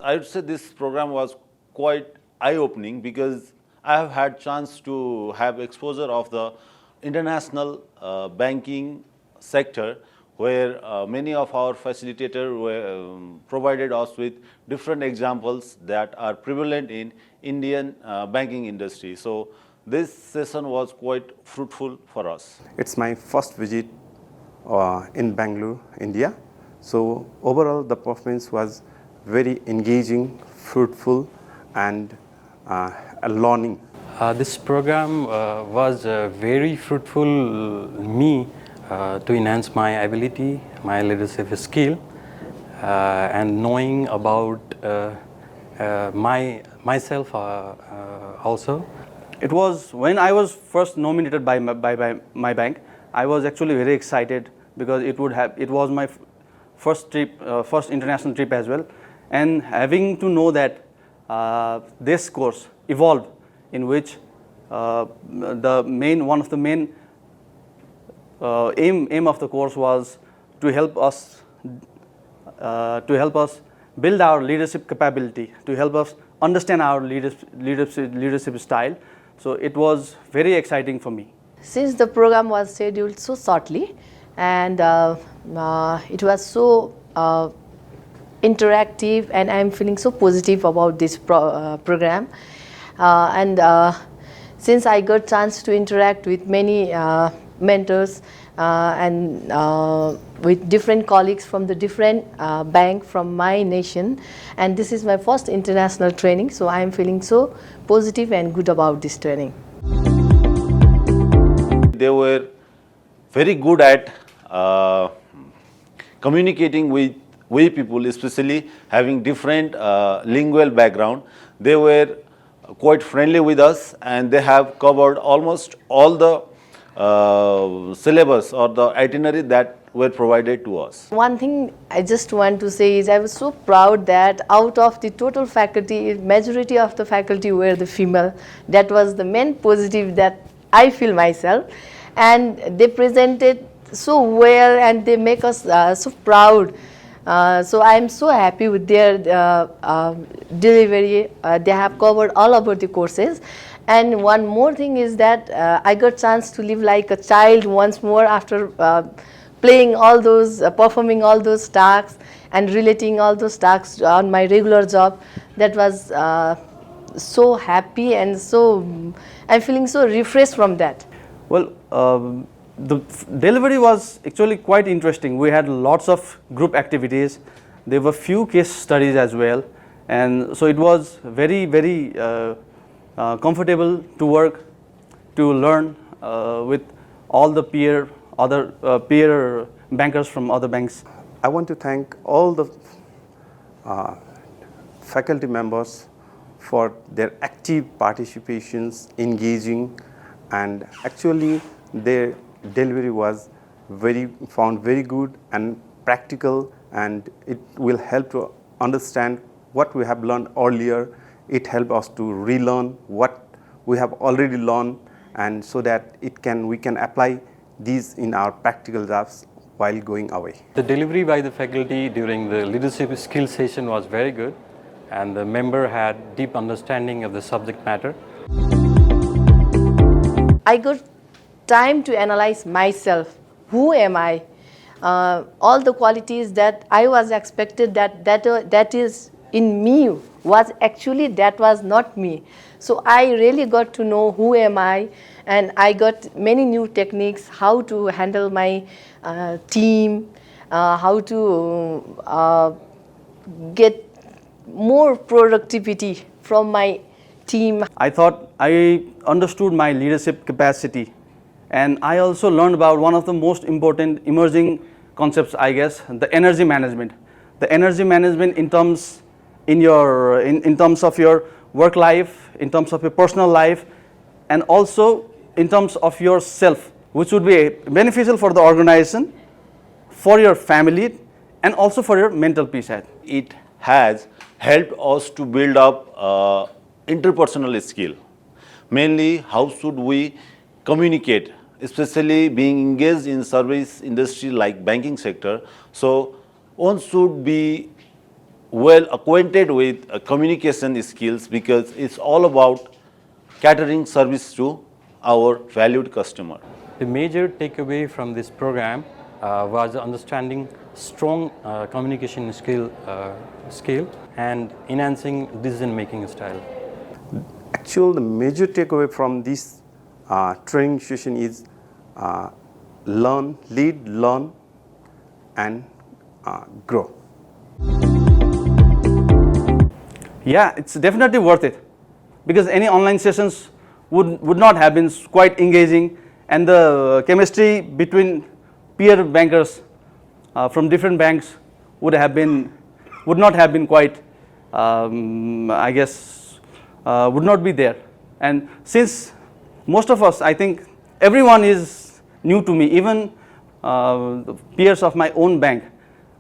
I would say this program was quite eye-opening because I have had chance to have exposure of the international banking sector where many of our facilitators provided us with different examples that are prevalent in Indian banking industry. So this session was quite fruitful for us. It's my first visit in Bangalore, India. So overall the performance was very engaging, fruitful and learning. This program was very fruitful me to enhance my ability, my leadership skill, and knowing about myself also. It was when I was first nominated by my bank. I was actually very excited because it was my first international trip as well, and having to know that this course evolved, in which one of the main aim of the course was to help us build our leadership capability, to help us understand our leadership style. So it was very exciting for me. Since the program was scheduled so shortly and it was so interactive, and I'm feeling so positive about this program. Since I got chance to interact with many mentors and with different colleagues from the different bank from my nation, and this is my first international training, so I am feeling so positive and good about this training. They were very good at communicating with people, especially having different lingual background. They were quite friendly with us, and they have covered almost all the syllabus or the itinerary that were provided to us. One thing I just want to say is I was so proud that out of the total faculty, majority of the faculty were the female. That was the main positive that I feel myself, and they presented so well and they make us so proud. So I am so happy with their delivery. They have covered all about the courses. And one more thing is that I got chance to live like a child once more after playing all those, performing all those tasks and relating all those tasks on my regular job. That was so happy, and so I'm feeling so refreshed from that. Well, the delivery was actually quite interesting. We had lots of group activities. There were few case studies as well, and so it was very, very comfortable to work, to learn with all the peer bankers from other banks. I want to thank all the faculty members for their active participations, engaging, and actually their delivery was found very good and practical, and it will help to understand what we have learned earlier. It helped us to relearn what we have already learned, and so that we can apply these in our practical jobs while going away. The delivery by the faculty during the leadership skill session was very good, and the member had deep understanding of the subject matter. I got time to analyze myself. Who am I? All the qualities that I was expected that is in me was actually that was not me. So I really got to know who am I, and I got many new techniques, how to handle my team, how to get more productivity from my team. I thought I understood my leadership capacity, and I also learned about one of the most important emerging concepts, I guess, the energy management. The energy management in terms of your work life, in terms of your personal life, and also in terms of yourself, which would be beneficial for the organization, for your family, and also for your mental peace. It has helped us to build up interpersonal skill. Mainly, how should we communicate, especially being engaged in service industry like banking sector. So one should be well acquainted with communication skills, because it's all about catering service to our valued customer. The major takeaway from this program was understanding strong communication skill and enhancing decision-making style. Actually, the major takeaway from this training session is lead, learn, and grow. Yeah, it's definitely worth it, because any online sessions would not have been quite engaging, and the chemistry between peer bankers from different banks would not have been quite, I guess, would not be there. And since most of us, I think everyone is new to me, even the peers of my own bank,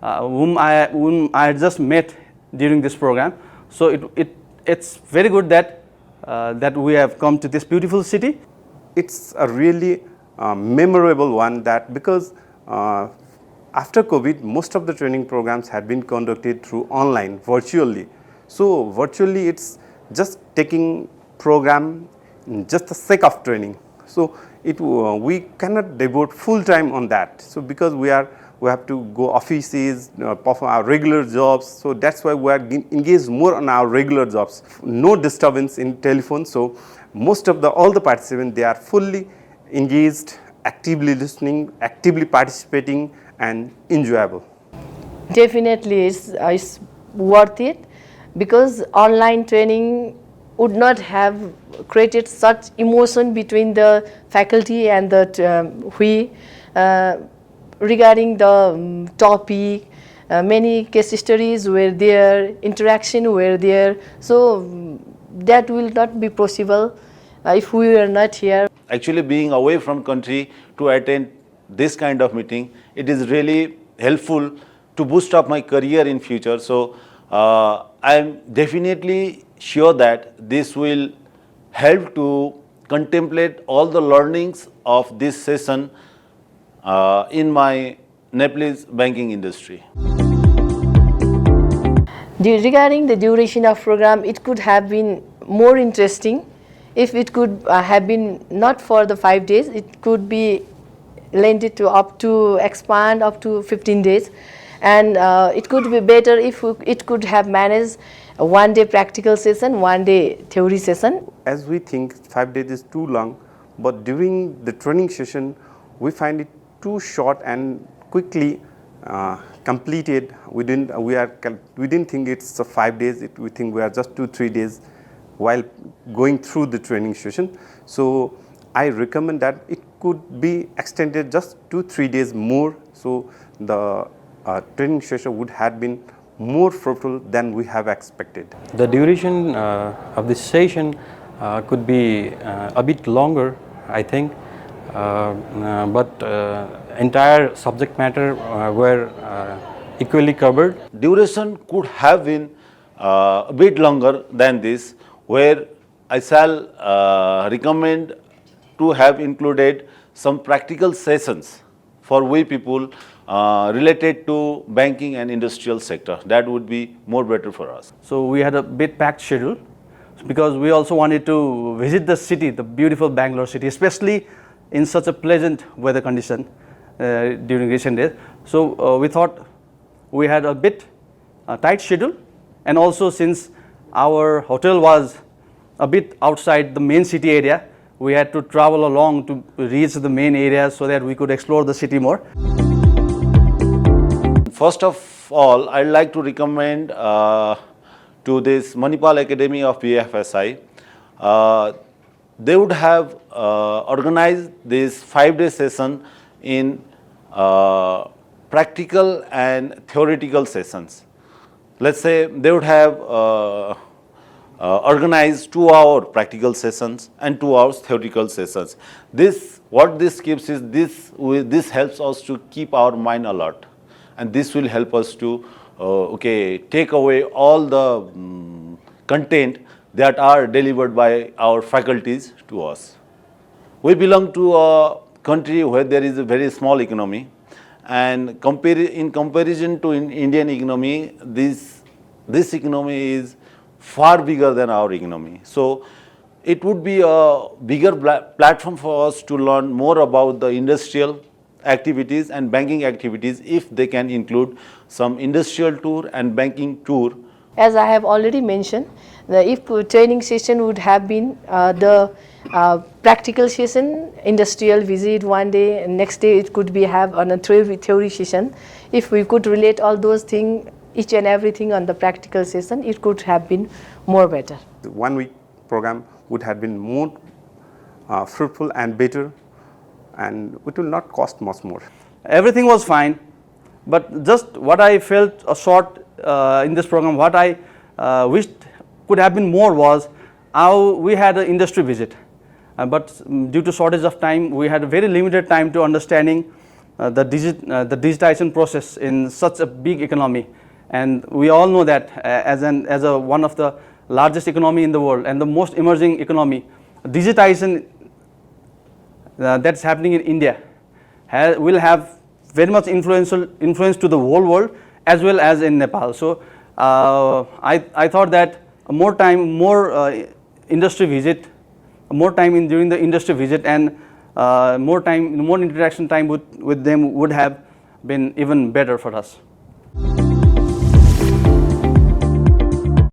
whom I had just met during this program. So it's very good that that we have come to this beautiful city. It's a really memorable one, that because after COVID, most of the training programs had been conducted through online, virtually. So virtually, it's just taking program just the sake of training. So we cannot devote full time on that. So because we have to go offices, perform our regular jobs. So that's why we are engaged more on our regular jobs. No disturbance in telephone. So most of all the participants, they are fully engaged, actively listening, actively participating, and enjoyable. Definitely, it's worth it, because online training would not have created such emotion between the faculty and the we regarding the topic. Many case studies were there, interaction were there, so that will not be possible if we were not here. Actually, being away from country to attend this kind of meeting, it is really helpful to boost up my career in future. So I am definitely sure that this will help to contemplate all the learnings of this session in my Nepalese banking industry. Regarding the duration of program, it could have been more interesting if it could have been not for the 5 days. It could be lengthened to up to expand up to 15 days, and it could be better if it could have managed a 1 day practical session, 1 day theory session. As we think 5 days is too long, but during the training session, we find it too short and quickly completed. We didn't think it's 5 days. We think we are just 2-3 days while going through the training session. So I recommend that it could be extended just 2-3 days more. So the training session would have been more fruitful than we have expected. The duration of this session could be a bit longer, I think, but entire subject matter were equally covered. Duration could have been a bit longer than this, where I shall recommend to have included some practical sessions for we people related to banking and industrial sector. That would be more better for us. So we had a bit packed schedule, because we also wanted to visit the city, the beautiful Bangalore city, especially in such a pleasant weather condition during recent days. So we thought we had a bit tight schedule, and also since our hotel was a bit outside the main city area, we had to travel along to reach the main area so that we could explore the city more. First of all, I'd like to recommend to this Manipal Academy of BFSI. They would have organized this 5-day session in practical and theoretical sessions. Let's say they would have organized 2-hour practical sessions and 2 hours theoretical sessions. What this keeps is this helps us to keep our mind alert, and this will help us to take away all the content that are delivered by our faculties to us. We belong to a country where there is a very small economy, and in comparison to Indian economy, this economy is far bigger than our economy. So it would be a bigger platform for us to learn more about the industrial activities and banking activities if they can include some industrial tour and banking tour. As I have already mentioned, if training session would have been the practical session, industrial visit one day, and next day it could be have on a theory session. If we could relate all those things, each and everything on the practical session, it could have been more better. The 1 week program would have been more fruitful and better, and it will not cost much more. Everything was fine, but just what I felt short in this program, what I wished could have been more was how we had an industry visit. But due to shortage of time, we had a very limited time to understanding the digitization process in such a big economy. And we all know that as one of the largest economy in the world and the most emerging economy, digitization that's happening in India will have very much influence to the whole world as well as in Nepal. So I thought that more time, more industry visit, more time during the industry visit, and more interaction time with them would have been even better for us.